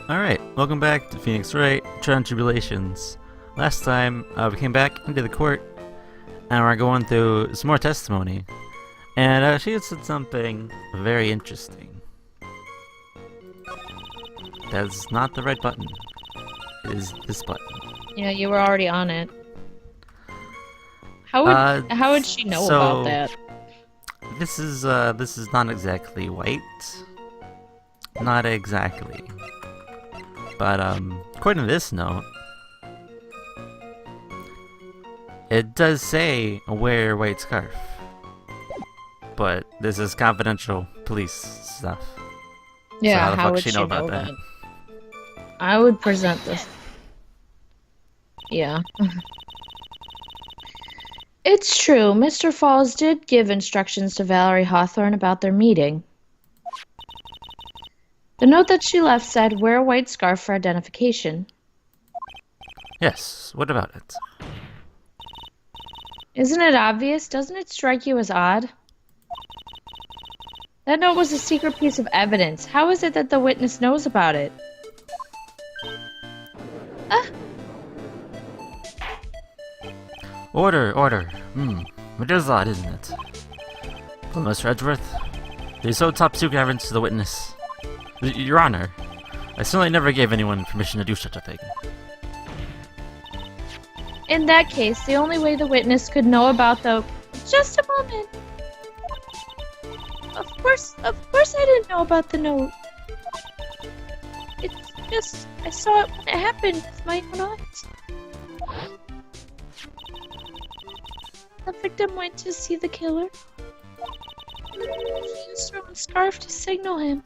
Alright, welcome back to Phoenix Wright, Tribulations. Last time, we came back into the court, and we're going through some more testimony. And she had said something very interesting. That's not the right button. It is this button. Yeah, you were already on it. How would she know about that? This is not exactly white. Not exactly. But according to this note, it does say wear a white scarf. But this is confidential police stuff. Yeah, so how would she know about that? I would present this. Yeah. It's true, Mr. Falls did give instructions to Valerie Hawthorne about their meeting. The note that she left said, wear a white scarf for identification. Yes, what about it? Isn't it obvious? Doesn't it strike you as odd? That note was a secret piece of evidence. How is it that the witness knows about it? Order. It is odd, isn't it? Well, Mr. Edgeworth, there's so top secret evidence to the witness. Your Honor, I certainly never gave anyone permission to do such a thing. In that case, the only way the witness could know about the... Just a moment. Of course I didn't know about the note. It's just, I saw it when it happened with my own eyes. The victim went to see the killer. She used her own scarf to signal him.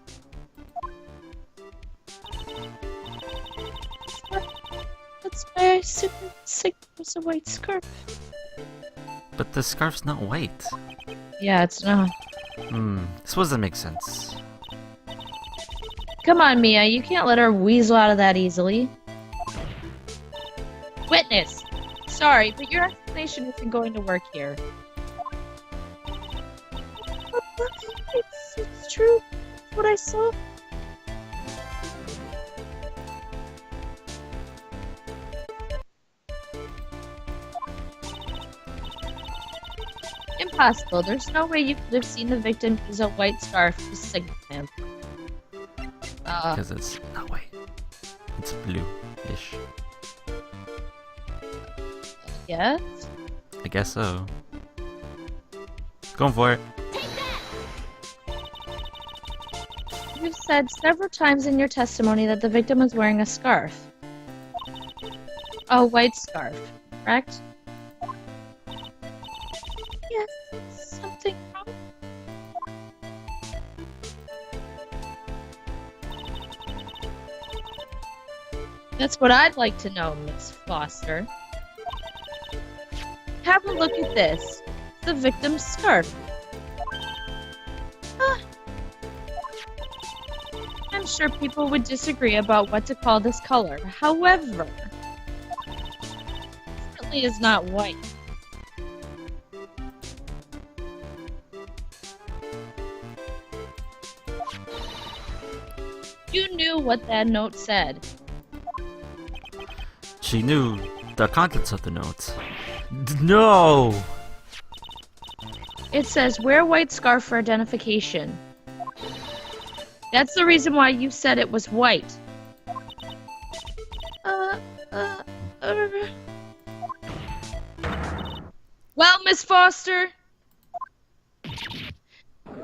That's why I signaled was a white scarf. But the scarf's not white. Yeah, it's not. This doesn't make sense. Come on, Mia, you can't let her weasel out of that easily. Witness! Sorry, but your explanation isn't going to work here. It's true. It's what I saw. Impossible. There's no way you could have seen the victim use a white scarf to signal him. Because it's not white. It's blue-ish. Yes? I guess so. Going for it. You've said several times in your testimony that the victim was wearing a scarf. A white scarf, correct? Yes, something wrong. That's what I'd like to know, Miss Foster. Have a look at this. The victim's scarf. I'm sure people would disagree about what to call this color. However, it certainly is not white. You knew what that note said. She knew the contents of the note. No! It says, wear a white scarf for identification. That's the reason why you said it was white. Well, Miss Foster?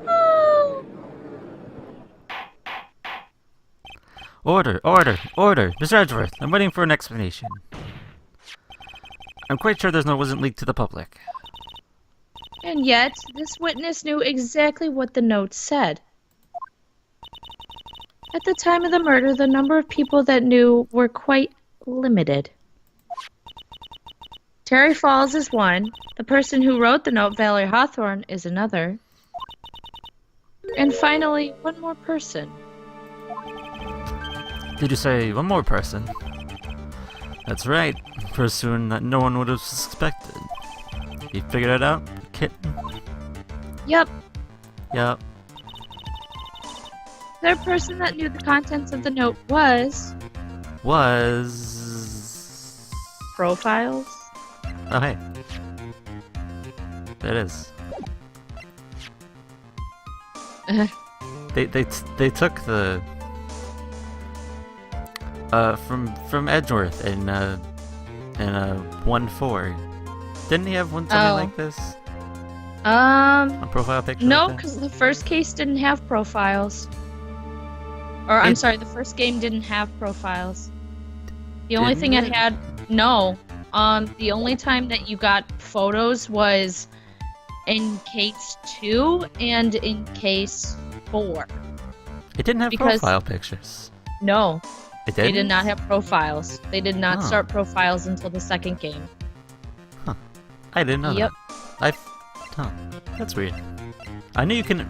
Oh. Order! Mr. Edgeworth, I'm waiting for an explanation. I'm quite sure this note wasn't leaked to the public. And yet, this witness knew exactly what the note said. At the time of the murder, the number of people that knew were quite limited. Terry Falls is one. The person who wrote the note, Valerie Hawthorne, is another. And finally, one more person. Did you say one more person? That's right. A person that no one would have suspected. You figured it out, kitten? Yep. Yep. The person that knew the contents of the note was profiles. Oh hey, there it is. They took the from Edgeworth in 1-4. Didn't he have something like this? A profile picture? No, like because the first case didn't have profiles. Or, I'm sorry, the first game didn't have profiles. The only thing it had... No. The only time that you got photos was in case 2 and in case 4. It didn't have profile pictures. No. It didn't? They did not have profiles. They did not start profiles until the second game. Huh. I didn't know that. Huh. That's weird. I knew you can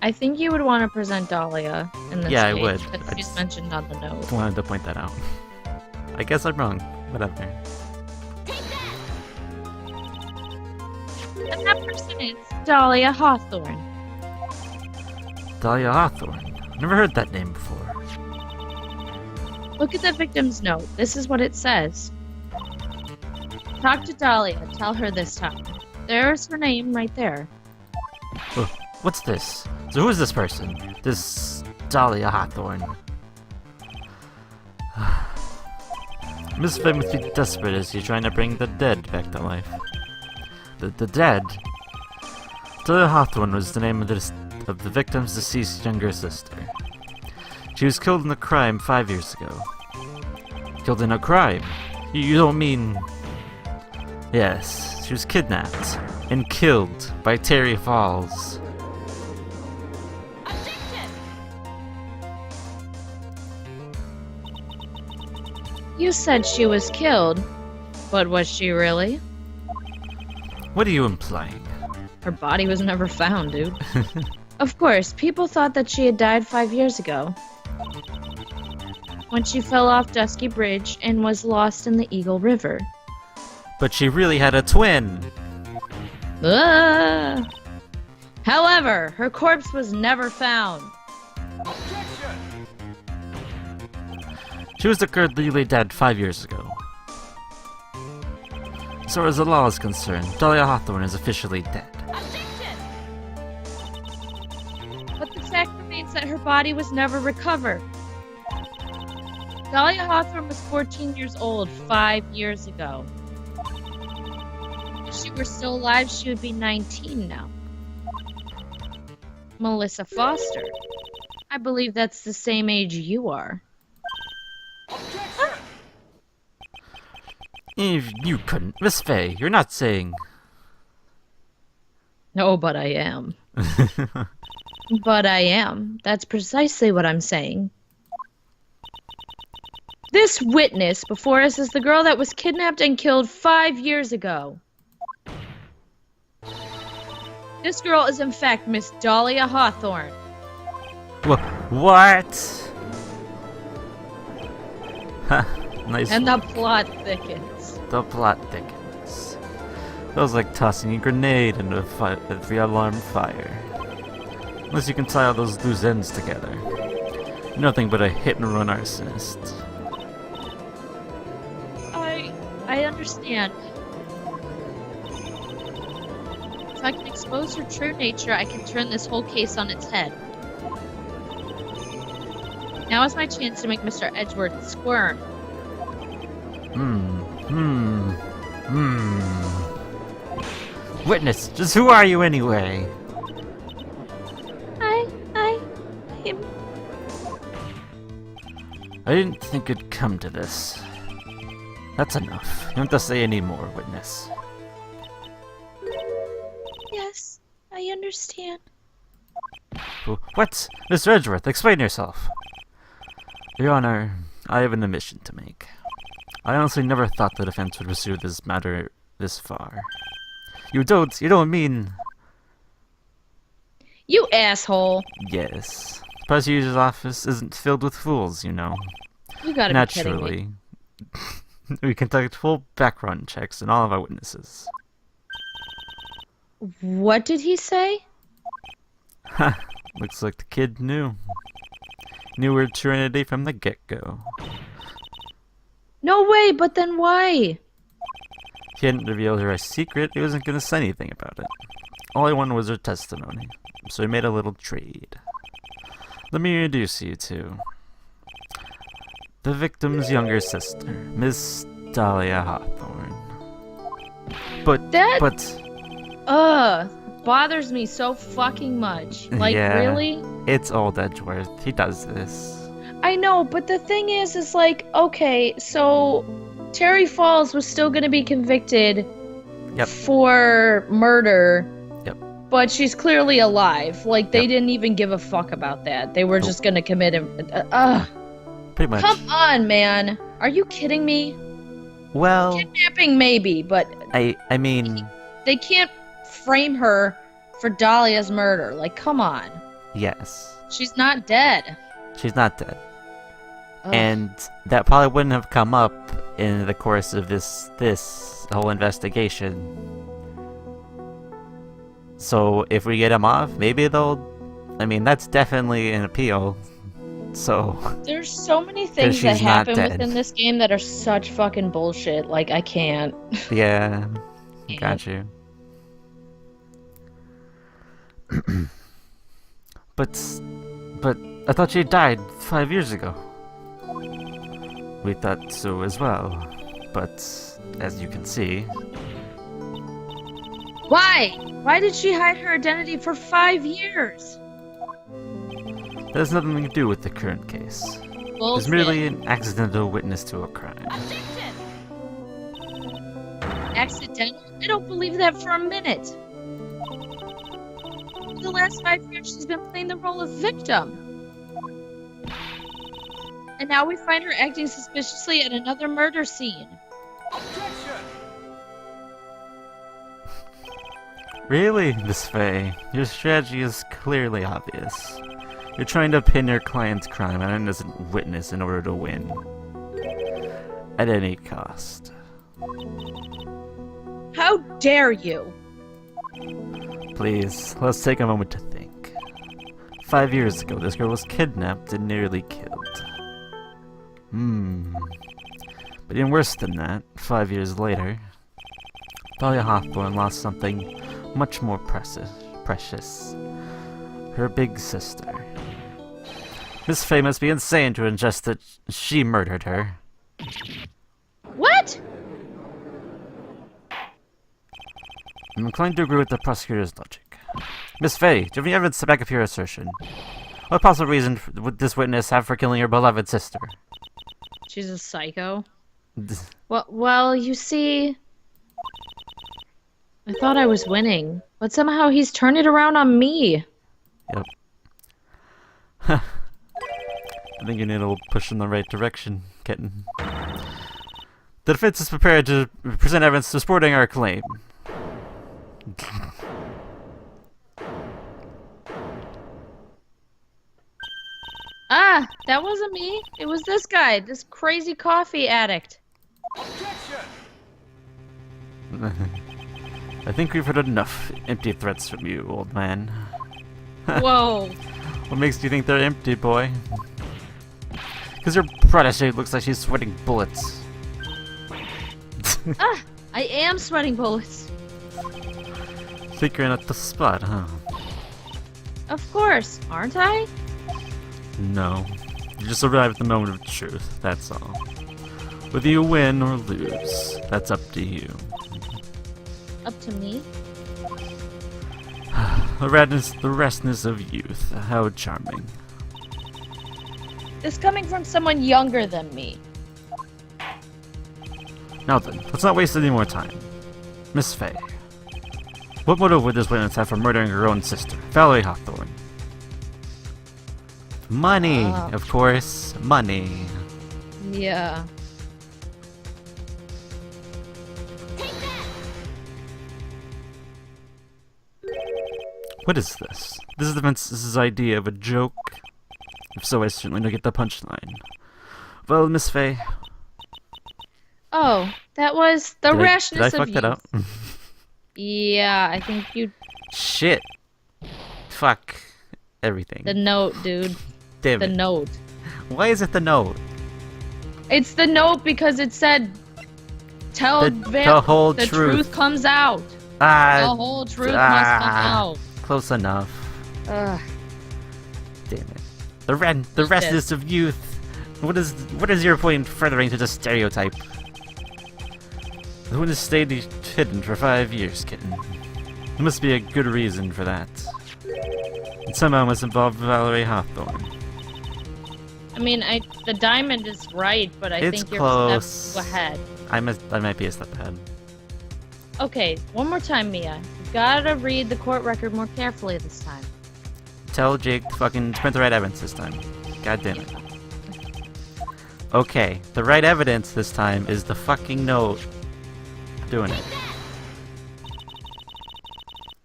I think you would want to present Dahlia in this Yeah, I case, would. because she's mentioned on the note. Wanted to point that out. I guess I'm wrong. Whatever. And that person is Dahlia Hawthorne. Dahlia Hawthorne. Never heard that name before. Look at the victim's note. This is what it says. Talk to Dahlia. Tell her this time. There's her name right there. Oh, what's this? So who is this person? This Dahlia Hawthorne. Miss Fay must be desperate as she's trying to bring the dead back to life. The dead? Dahlia Hawthorne was the name of the victim's deceased younger sister. She was killed in a crime 5 years ago. Killed in a crime? You don't mean... Yes, she was kidnapped and killed by Terry Falls. You said she was killed, but was she really? What are you implying? Her body was never found, dude. Of course, people thought that she had died 5 years ago, when she fell off Dusky Bridge and was lost in the Eagle River. But she really had a twin! However, her corpse was never found. She was declared legally dead 5 years ago. As far as the law is concerned, Dahlia Hawthorne is officially dead. But the fact remains that her body was never recovered. Dahlia Hawthorne was 14 years old 5 years ago. If she were still alive, she would be 19 now. Melissa Foster. I believe that's the same age you are. If you couldn't, Miss Fay, you're not saying... No, but I am. But I am. That's precisely what I'm saying. This witness before us is the girl that was kidnapped and killed 5 years ago. This girl is in fact Miss Dahlia Hawthorne. What? Nice. And the plot thickens. The plot thickens. That was like tossing a grenade into a three-alarm fire. Unless you can tie all those loose ends together. Nothing but a hit-and-run arsonist. I understand. If I can expose her true nature, I can turn this whole case on its head. Now is my chance to make Mr. Edgeworth squirm. Witness, just who are you anyway? Him. I didn't think it'd come to this. That's enough. You don't have to say any more, witness. Yes, I understand. What? Mr. Edgeworth, explain yourself. Your Honor, I have an admission to make. I honestly never thought the defense would pursue this matter this far. You don't mean... You asshole! Yes. Prosecutor's office isn't filled with fools, you know. You gotta be kidding me. Naturally. We conduct full background checks on all of our witnesses. What did he say? Looks like the kid knew. Knew her Trinity from the get-go. No way, but then why? He hadn't revealed her a secret, he wasn't gonna say anything about it. All he wanted was her testimony, so he made a little trade. Let me introduce you to the victim's younger sister, Miss Dahlia Hawthorne. But bothers me so fucking much. Like, yeah, really? It's old Edgeworth. He does this. I know, but the thing is like, okay, so Terry Falls was still gonna be convicted for murder. Yep. But she's clearly alive. Like, they didn't even give a fuck about that. They were just gonna commit him. Pretty much. Come on, man. Are you kidding me? Well, kidnapping maybe, but I mean, they can't frame her for Dahlia's murder. Like, come on. yes. She's not dead. She's not dead. Ugh. And that probably wouldn't have come up in the course of this whole investigation. So if we get him off, maybe they'll... I mean, that's definitely an appeal. So... There's so many things that happen within this game that are such fucking bullshit. Like, I can't. Yeah. Got you. But I thought she died 5 years ago. We thought so as well. But as you can see... Why? Why did she hide her identity for 5 years? That has nothing to do with the current case. Bullshit. She's merely an accidental witness to a crime. Accidental? I don't believe that for a minute. For the last 5 years, she's been playing the role of victim. And now we find her acting suspiciously at another murder scene. Objection! Really, Miss Faye? Your strategy is clearly obvious. You're trying to pin your client's crime on an innocent witness in order to win. At any cost. How dare you? Please, let's take a moment to think. 5 years ago, this girl was kidnapped and nearly killed. But even worse than that, 5 years later, Dahlia Hawthorne lost something much more precious. Her big sister. Miss Faye must be insane to ingest that she murdered her. What? I'm inclined to agree with the prosecutor's logic. Miss Faye, do you have any evidence to back up your assertion? What possible reason would this witness have for killing her beloved sister? She's a psycho. Well, you see... I thought I was winning, but somehow he's turned it around on me. Yep. I think you need a little push in the right direction, kitten. The defense is prepared to present evidence supporting our claim. Ah, that wasn't me. It was this guy, this crazy coffee addict. Objection! I think we've heard enough empty threats from you, old man. Whoa. What makes you think they're empty, boy? Because your protege looks like she's sweating bullets. Ah, I am sweating bullets. Think you're in a tough spot, huh? Of course, aren't I? No. You just arrived at the moment of truth, that's all. Whether you win or lose, that's up to you. Up to me? The restness of youth, how charming. This coming from someone younger than me. Now then, let's not waste any more time. Miss Faye, what motive would this witness have for murdering her own sister, Valerie Hawthorne? Money, of course. Money. Yeah. What is this? This is the defense's idea of a joke? If so, I certainly don't get the punchline. Well, Miss Faye... Oh, that was the rashness did I of fuck that up? Yeah, I think you... Shit. Fuck. everything. The note, dude. Damn The it. note. Why is it the note? It's the note because it said, "Tell The whole the truth. truth comes out. The Ah, whole truth must come out." close enough. Ugh. Damn it. The restness of youth. What is your point in furthering to the stereotype? The wound has stayed hidden for 5 years, kitten. There must be a good reason for that. It somehow must involve Valerie Hawthorne. I mean, the diamond is right, but I It's think you're close. steps ahead. I might be a step ahead. Okay, one more time, Mia. You gotta read the court record more carefully this time. Tell Jake to fucking print the right evidence this time. God damn it. Okay, the right evidence this time is the fucking note. Doing it.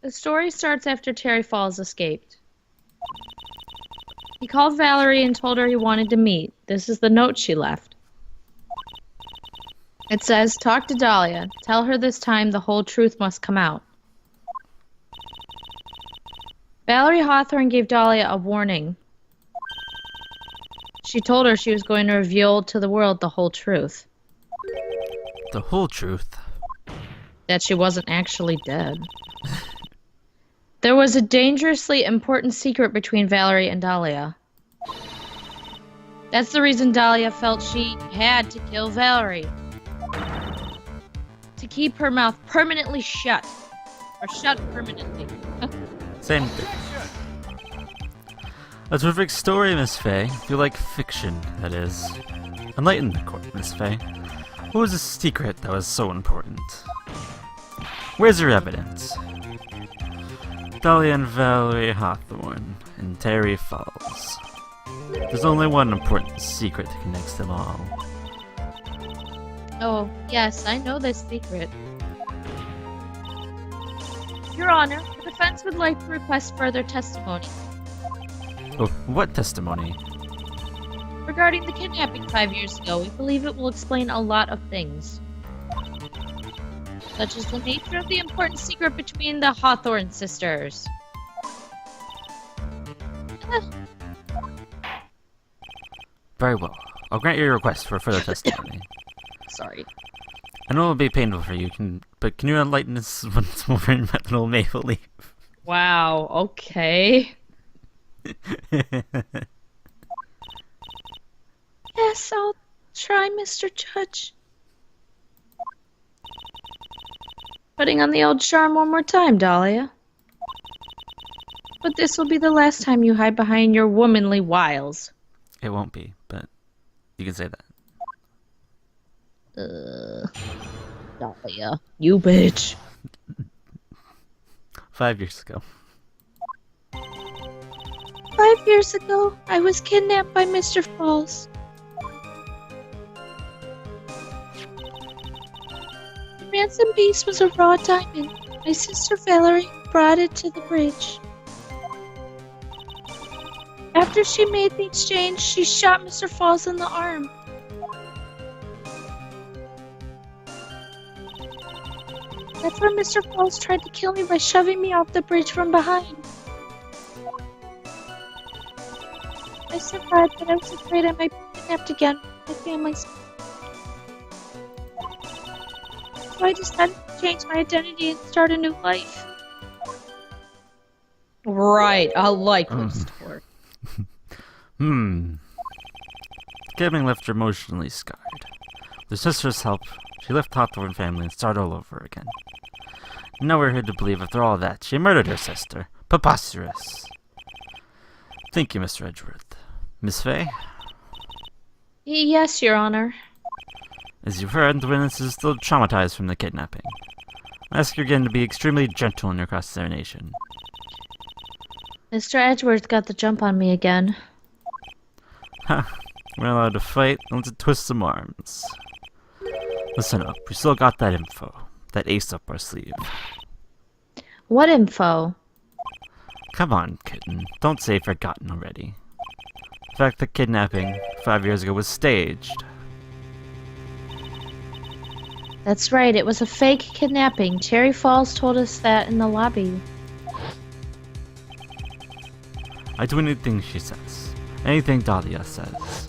The story starts after Terry Falls escaped. He called Valerie and told her he wanted to meet. This is the note she left. It says, "Talk to Dahlia. Tell her this time the whole truth must come out." Valerie Hawthorne gave Dahlia a warning. She told her she was going to reveal to the world the whole truth. The whole truth. That she wasn't actually dead. There was a dangerously important secret between Valerie and Dahlia. That's the reason Dahlia felt she had to kill Valerie. To keep her mouth permanently shut. Or shut permanently. Same thing. A terrific story, Miss Faye. If you like fiction, that is. Enlighten the court, Miss Faye. What was the secret that was so important? Where's your evidence? Dahlia and Valerie Hawthorne in Terry Falls. There's only one important secret that connects them all. Oh, yes, I know this secret. Your Honor, the defense would like to request further testimony. Oh, what testimony? Regarding the kidnapping 5 years ago, we believe it will explain a lot of things. Such as the nature of the important secret between the Hawthorne sisters. Very well. I'll grant your request for further testimony. Sorry. I know it'll be painful for you, but can you enlighten us once more in Methanol Maple Leaf? Wow, okay. Yes, I'll try, Mr. Judge. Putting on the old charm one more time, Dahlia. But this will be the last time you hide behind your womanly wiles. It won't be, but you can say that. Dahlia, you bitch. 5 years ago. 5 years ago, I was kidnapped by Mr. Falls. The ransom piece was a raw diamond. My sister Valerie brought it to the bridge. After she made the exchange, she shot Mr. Falls in the arm. That's when Mr. Falls tried to kill me by shoving me off the bridge from behind. I survived, but I was afraid I might be kidnapped again. My family's. So I decided to change my identity and start a new life. Right, I like this story. Getting left her emotionally scarred. With her sister's help, she left Hawthorne family and started all over again. Now we're here to believe after all that she murdered her sister. Preposterous. Thank you, Mr. Edgeworth. Miss Faye? Yes, Your Honor. As you've heard, the witness is still traumatized from the kidnapping. I ask you again to be extremely gentle in your cross-examination. Mr. Edgeworth got the jump on me again. Ha! We're not allowed to fight, let's twist some arms. Listen up, we still got that info. That ace up our sleeve. What info? Come on, kitten. Don't say you've forgotten already. The fact that kidnapping 5 years ago was staged. That's right, it was a fake kidnapping. Terry Falls told us that in the lobby. I I do anything she says. Anything Dahlia says.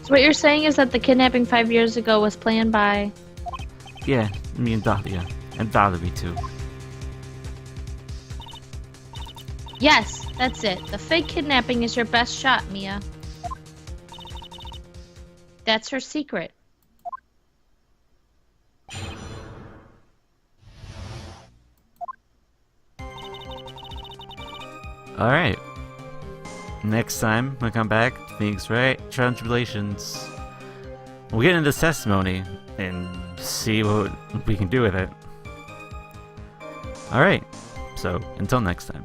So what you're saying is that the kidnapping 5 years ago was planned by... Yeah, me and Dahlia. And Valerie too. Yes, that's it. The fake kidnapping is your best shot, Mia. That's her secret. Alright. Next time, we'll come back to Phoenix Wright, Tribulations. We'll get into this testimony and see what we can do with it. Alright, so until next time.